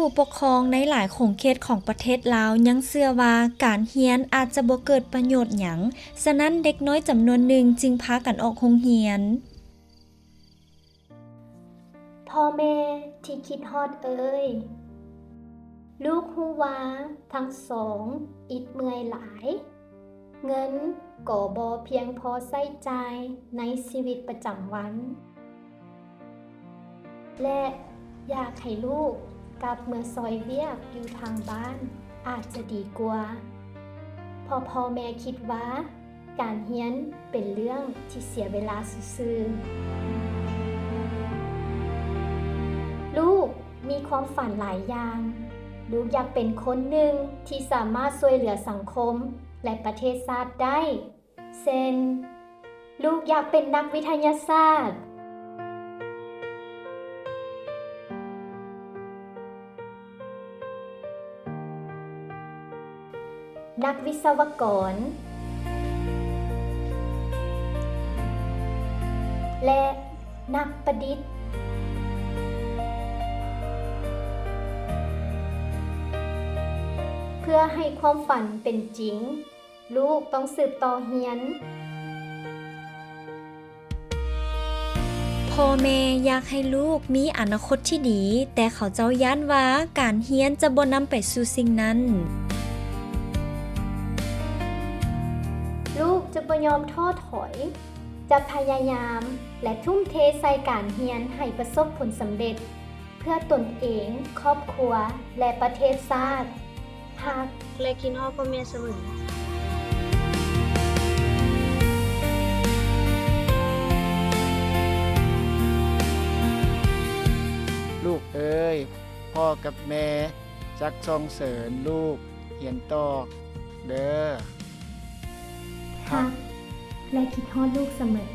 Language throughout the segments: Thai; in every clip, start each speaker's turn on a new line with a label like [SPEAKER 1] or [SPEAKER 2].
[SPEAKER 1] ผู้ปกครองในหลายขงเขตของประเทศลาวยังเชื่อว่าการเรียนอาจจะบ่เกิดประโยชน์หยังฉะนั้นเด็กน้อยจำนวนหนึ่งจึงพากันออกโรงเรียน
[SPEAKER 2] พ่อแม่ที่คิดฮอดเอ่ยลูกฮู้ว่าทั้งสองอิดเมื่อยหลาย เงินก็บ่เพียงพอใช้จ่ายในชีวิตประจำวัน และอยากให้ลูกกลับเมื่อซอยเวียกอยู่ทางบ้านอาจจะดีกว่าพอพ่อแม่คิดว่าการเรียนเป็นเรื่องที่เสียเวลาซื่อๆลูกมีความฝันหลายอย่างลูกอยากเป็นคนหนึ่งที่สามารถช่วยเหลือสังคมและประเทศชาติได้เช่นลูกอยากเป็นนักวิทยาศาสตร์นักวิศวกรและนักประดิษฐ์เพื่อให้ความฝันเป็นจริงลูกต้องสืบต่อเรียน
[SPEAKER 1] พ่อแม่อยากให้ลูกมีอนาคตที่ดีแต่เขาเจ้าย้านว่าการเรียนจะบ่นำไปสู่สิ่งนั้น
[SPEAKER 2] ลูกจะบ่ยอมท้อถอยจะพยายามและทุ่มเทใส่การเรียนให้ประสบผลสำเร็จเพื่อตนเองครอบครัวและประเทศชาติหาก
[SPEAKER 3] และคิดฮอดพ่อแม่เสมอ
[SPEAKER 4] ลูกเอ้ยพ่อกับแม่จักส่องเสริญลูกเรียนต่อเด้อ
[SPEAKER 2] ฮักและคิดฮอดลูกเสมอ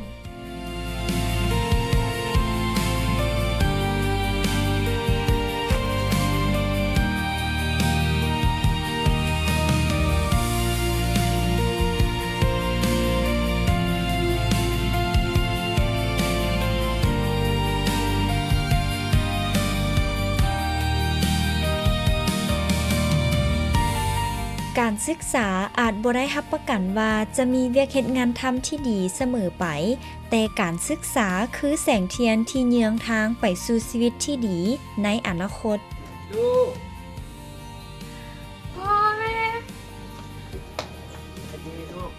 [SPEAKER 1] การศึกษาอาจบ่ได้รับประกันว่าจะมีเวียกเฮ็ดงานทำที่ดีเสมอไปแต่การศึกษาคือแสงเทียนที่เยื้องทางไปสู่ชีวิตที่ดีในอนาคต
[SPEAKER 4] ลูก
[SPEAKER 3] พ่อแม่
[SPEAKER 4] ดีลูก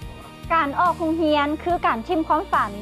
[SPEAKER 3] การออกโรงเรียนคือการทิ่มความฝัน